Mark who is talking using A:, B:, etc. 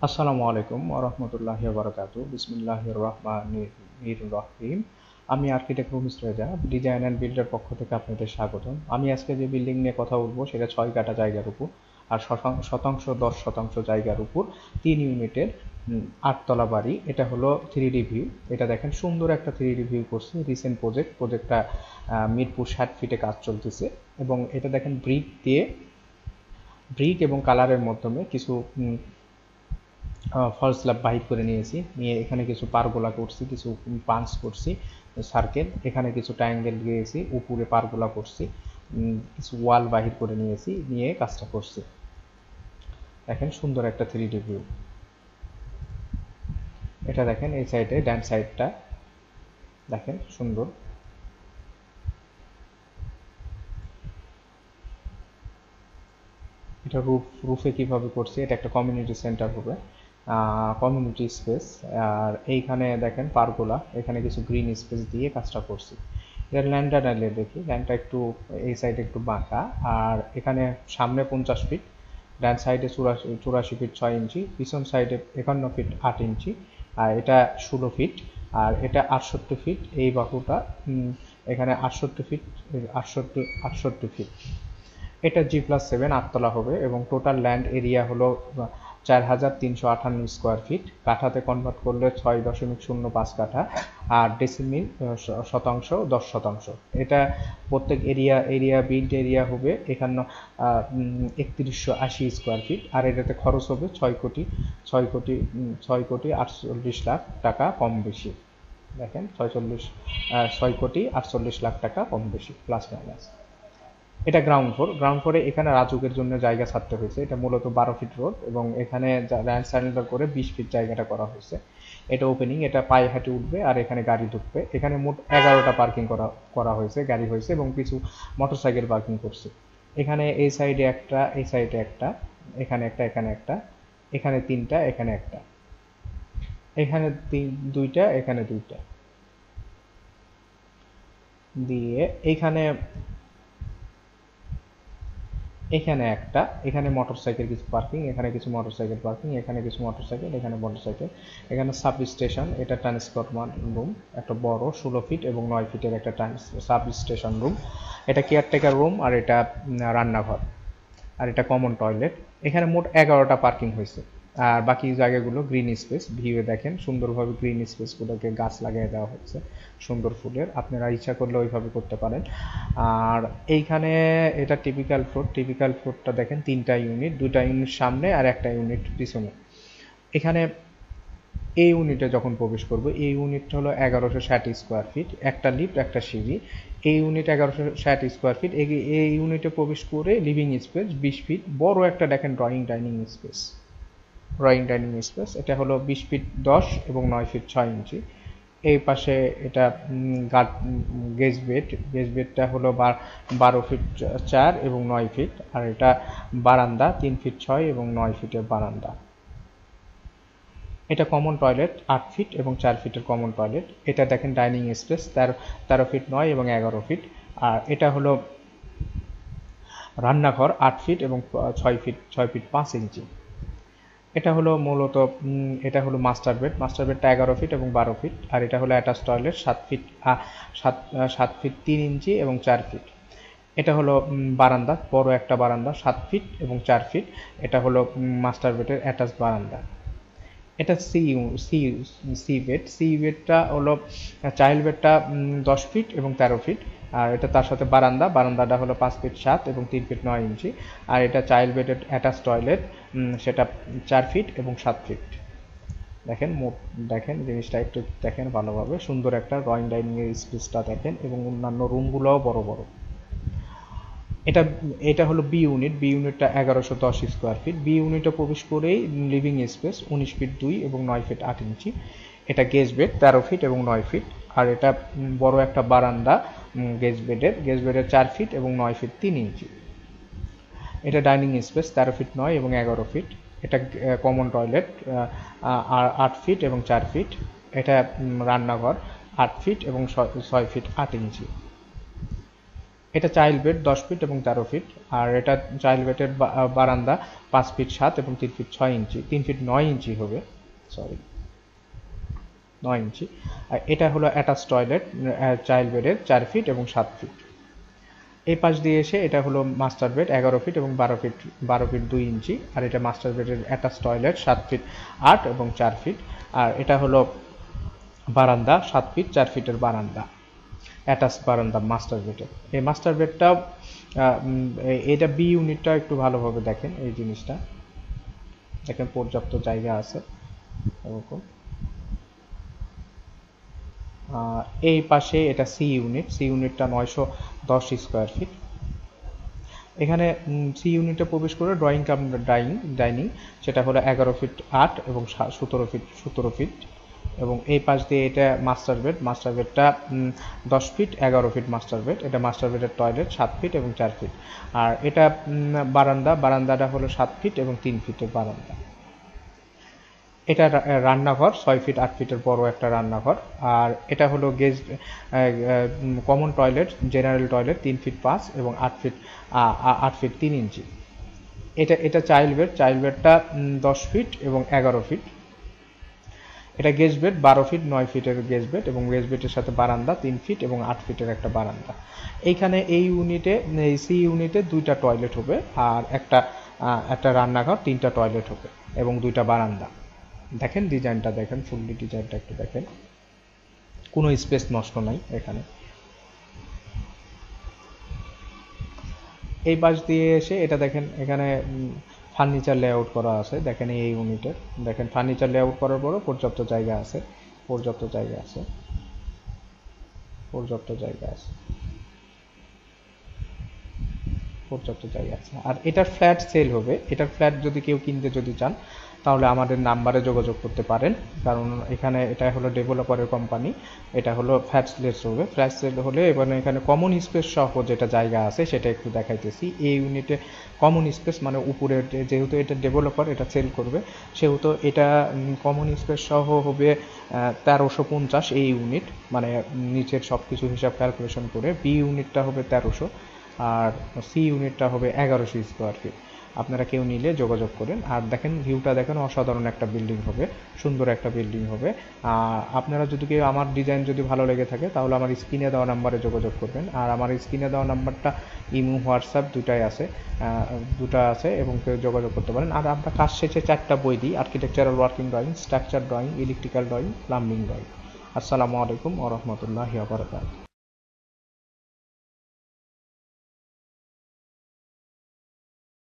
A: আসসালামু আলাইকুম ওয়া রাহমাতুল্লাহি ওয়া বারাকাতুহু। বিসমিল্লাহির রহমানির রহিম। আমি আর্কিটেক্ট রুমিস রেজা, ডিজাইন অ্যান্ড বিল্ডের পক্ষ থেকে আপনাদের স্বাগতম। আমি আজকে যে বিল্ডিং নিয়ে কথা বলবো সেটা 6 কাঠা জায়গার উপর আর শতাংশ 10% জায়গার উপর 3 ইউনিটের 8 তলা বাড়ি। এটা হলো 3D ভিউ। এটা দেখেন সুন্দর একটা 3D ভিউ করছি। রিসেন্ট প্রজেক্টটা মিরপুর 60 ফিটে কাজ চলতেছে এবং এটা দেখেন ব্রিক এবং কালারের মাধ্যমে কিছু ফলস স্ল্যাব বাহির করে নিয়েছি, নিয়ে এখানে কিছু পারগোলা করছি, কিছু পাঞ্চ করছি সার্কেল, এখানে কিছু ট্রায়াঙ্গেল দিয়েছি, উপরে পারগোলা করছি, কিছু ওয়াল বাহির করে নিয়েছি, নিয়ে কাজটা করছি। দেখেন সুন্দর একটা 3D ভিউ। এটা দেখেন এই সাইডে ডান সাইডটা দেখেন সুন্দর। এটা রুফে কিভাবে করছি, এটা একটা কমিউনিটি সেন্টার হবে, কমিউনিটি স্পেস। আর এইখানে দেখেন পারগোলা, এখানে কিছু গ্রিন স্পেস দিয়ে কাজটা করছি। এর ল্যান্ডটা ডালে দেখি, ল্যান্ডটা একটু এই সাইডে একটু বাঁকা, আর এখানে সামনে 50 ফিট, ডান সাইডে 84 ফিট 6 ইঞ্চি, পিছন সাইডে 51 ফিট 8 ইঞ্চি, আর এটা 16 ফিট, আর এটা 68 ফিট। এই বাহুটা এখানে 68 ফিট, 68 ফিট। এটা G+7 8তলা হবে এবং টোটাল ল্যান্ড এরিয়া হলো 4358 স্কোয়ার ফিট। কাঠাতে কনভার্ট করলে 6.05 কাঠা, আর ডেসিমিল শতাংশ 10%। এটা প্রত্যেক এরিয়া বিল্ড এরিয়া হবে এখানে 3180 স্কোয়ার ফিট, আর এটাতে খরচ হবে 6 কোটি 48 লাখ টাকা কম বেশি। দেখেন 6 কোটি 48 লাখ টাকা কম বেশি প্লাস মাইনাস। এটা গ্রাউন্ড ফ্লোরে এখানে রাজুকের জন্য জায়গা ছাড়তে হয়েছে। এটা মূলত 12 ফিট রোড এবং এখানে ল্যান্ড সারেন্ডার করে 20 ফিট জায়গাটা করা হয়েছে। এটা ওপেনিং, এটা পায়ে হাঁটে উঠবে আর এখানে গাড়ি ঢুকবে। এখানে মোট 11টা পার্কিং করা হয়েছে, গাড়ি হয়েছে এবং কিছু মোটরসাইকেল পার্কিং করছে। এখানে এই সাইডে একটা, এই সাইডে একটা, এখানে একটা, এখানে একটা, এখানে তিনটা, এখানে একটা, এখানে দুইটা, এখানে দুইটা দিয়ে এখানে একটা, এখানে মোটরসাইকেল কিছু পার্কিং, এখানে কিছু মোটরসাইকেল পার্কিং, এখানে কিছু মোটরসাইকেল, এখানে মোটরসাইকেল, এখানে সাব স্টেশন, এটা ট্রান্সফরমার রুম, একটা বড় 16 ফিট এবং 9 ফিটের একটা সাব স্টেশন রুম, এটা কেয়ারটেকার রুম, আর এটা রান্নাঘর, আর এটা কমন টয়লেট। এখানে মোট 11টা পার্কিং হয়েছে। আর বাকি জায়গাগুলো গ্রিন স্পেস। ভিউয়ে দেখেন সুন্দরভাবে গ্রিন স্পেসগুলোকে গাছ লাগিয়ে দেওয়া হচ্ছে সুন্দর ফুলের, আপনারা ইচ্ছা করলে ওইভাবে করতে পারেন। আর এইখানে এটা টিপিক্যাল ফ্লোরটা দেখেন 3টা ইউনিট, 2টা ইউনিট সামনে আর একটা ইউনিট পিছনে। এখানে এই ইউনিটে যখন প্রবেশ করব, এই ইউনিটটা হলো 1160 স্কোয়ার ফিট, একটা লিফট একটা সিঁড়ি। এই ইউনিট 1160 স্কোয়ার ফিট। এই ইউনিটে প্রবেশ করে লিভিং স্পেস 20 ফিট, বড় একটা দেখেন ডাইনিং স্পেস। এটা হলো 20 ফিট 10 এবং 9 ফিট 6 ইঞ্চি। এই পাশে এটা গেজ বেডটা হলো 12 ফিট 4 এবং 9 ফিট, আর এটা বারান্দা 3 ফিট 6 এবং 9 ফিটের বারান্দা। এটা কমন টয়লেট 8 ফিট এবং 4 ফিটের কমন টয়লেট। এটা দেখেন ডাইনিং স্পেস 13 ফিট 9 এবং 11 ফিট। আর এটা হলো রান্নাঘর 8 ফিট এবং 6 ফিট 5 ইঞ্চি। এটা হলো মূলত এটা হলো মাস্টার বেডটা 11 ফিট এবং 12 ফিট, আর এটা হলো অ্যাটাচ টয়লেট 7 ফিট 3 ইঞ্চি এবং 4 ফিট। এটা হলো বারান্দা, বড় একটা বারান্দা 7 ফিট এবং 4 ফিট। এটা হলো মাস্টার বেডের অ্যাটাচ বারান্দা। এটা সি বেডটা হলো চাইল্ড বেডটা 10 ফিট এবং 13 ফিট, আর এটা তার সাথে বারান্দাটা হলো 5 ফিট 7 এবং 3 ফিট 9 ইঞ্চি, আর এটা চাইল্ড বেডের অ্যাটাচ টয়লেট, সেটা 4 ফিট এবং 7 ফিট। দেখেন জিনিসটা একটু দেখেন ভালোভাবে, সুন্দর একটা ড্রয়িং ডাইনিং এর স্পেসটা দেখেন এবং অন্যান্য রুমগুলোও বড় বড়। এটা এটা হলো বি ইউনিটটা 1110 স্কোয়ার ফিট। বি ইউনিটে প্রবেশ করেই লিভিং স্পেস 19 ফিট 2 এবং 9 ফিট 8 ইঞ্চি। এটা গেজ বেড 13 ফিট এবং 9 ফিট, আর এটা বড় একটা বারান্দা গেজ বেডের 4 ফিট এবং 9 ফিট 3 ইঞ্চি। এটা ডাইনিং স্পেস 13 ফিট 9 এবং 11 ফিট। এটা কমন টয়লেট আর 8 ফিট এবং 4 ফিট। এটা রান্নাঘর 8 ফিট এবং 6 ফিট 8 ইঞ্চি। এটা চাইল্ড বেড 10 ফিট এবং 13 ফিট, আর এটা চাইল্ড বেডের বারান্দা 5 ফিট 7 এবং 3 ফিট 6 ইঞ্চি, 3 ফিট 9 ইঞ্চি হবে, সরি 9 ইঞ্চি। আর এটা হলো অ্যাটাচ টয়লেট চাইল্ড বেডের 4 ফিট এবং 7 ফিট। এই পাশ দিয়ে এসে এটা হলো মাস্টার বেড 11 ফিট এবং 12 ফিট 2 ইঞ্চি, আর এটা মাস্টার বেডের অ্যাটাচ টয়লেট 7 ফিট 8 এবং 4 ফিট। আর এটা হলো বারান্দা 7 ফিট 4 ফিটের বারান্দা, অ্যাটাচ বারান্দা মাস্টার বেডের। এই মাস্টার বেডটা এটা বি ইউনিটটা একটু ভালোভাবে দেখেন, এই জিনিসটা দেখেন পর্যাপ্ত জায়গা আছে এরকম। এই পাশে এটা সি ইউনিট, সি ইউনিটটা 910 স্কোয়ার ফিট। এখানে সি ইউনিটে প্রবেশ করে ড্রয়িং কাম ডাইনিং সেটা হলো 11 ফিট 8 এবং 17 ফিট। এবং এই পাশ দিয়ে এটা মাস্টার বেড, মাস্টার বেডটা 10 ফিট 11 ফিট মাস্টার বেড, এটা মাস্টার বেডের টয়লেট 7 ফিট এবং 4 ফিট। আর এটা বারান্দাটা হলো 7 ফিট এবং 3 ফিটের বারান্দা। এটা রান্নাঘর 6 ফিট 8 ফিটের বড় একটা রান্নাঘর। আর এটা হলো guest common toilet general toilet 3 feet 5 এবং 8 ফিট 3 ইঞ্চি। এটা চাইল্ড বেডটা 10 ফিট এবং 11 ফিট। এটা গেস্ট বেড 12 ফিট 9 ফিটের গেস্ট বেড, এবং গেস্ট বেডের সাথে বারান্দা 3 ফিট এবং 8 ফিটের একটা বারান্দা। এইখানে এই সি ইউনিটে 2টা টয়লেট হবে, আর একটা রান্নাঘর 3টা টয়লেট হবে এবং 2টা বারান্দা। দেখেন ডিজাইনটা দেখেন, ফুললি ডিজাইনটা একটু দেখেন, কোনো স্পেস নষ্ট নাই এখানে। এই পাশ দিয়ে এসে এটা দেখেন, এখানে ফার্নিচার লেআউট করা আছে, দেখেন এই ইউনিটে দেখেন ফার্নিচার লেআউট করার পরও পর্যাপ্ত জায়গা আছে। আর এটার ফ্ল্যাট সেল হবে, এটার ফ্ল্যাট যদি কেউ কিনতে চান তাহলে আমাদের নাম্বারে যোগাযোগ করতে পারেন, কারণ এটা হলো ডেভেলপারের কোম্পানি, এটা হলো ফ্ল্যাট সেল হলে এবার এখানে কমন স্পেস সহ যেটা জায়গা আছে সেটা একটু দেখাইতেছি। এই ইউনিটে কমন স্পেস মানে উপরে, যেহেতু এটা ডেভেলপার এটা সেল করবে সেহেতু এটা কমন স্পেস সহ হবে 1350 এই ইউনিট, মানে নিচের সব কিছু হিসাব ক্যালকুলেশন করে। বি ইউনিটটা হবে 1300 আর সি ইউনিটটা হবে 1100 স্কোয়ার ফিট। আপনারা কেউ নিলে যোগাযোগ করেন। আর দেখেন ভিউটা দেখেন, অসাধারণ একটা বিল্ডিং হবে, সুন্দর একটা বিল্ডিং হবে। আপনারা যদি কেউ আমার ডিজাইন যদি ভালো লেগে থাকে তাহলে আমার স্ক্রিনে দেওয়া নাম্বারে যোগাযোগ করবেন। আর আমার স্ক্রিনে দেওয়া নাম্বারটা ইমো হোয়াটসঅ্যাপ দুটা আছে এবং কেউ যোগাযোগ করতে পারেন। আর আমরা কাজ শেষে 4টা বই দিই: architectural working drawing, structure drawing, electrical drawing, plumbing drawing. আসসালামু আলাইকুম ওয়া রাহমাতুল্লাহি ওয়া বারাকাতুহু।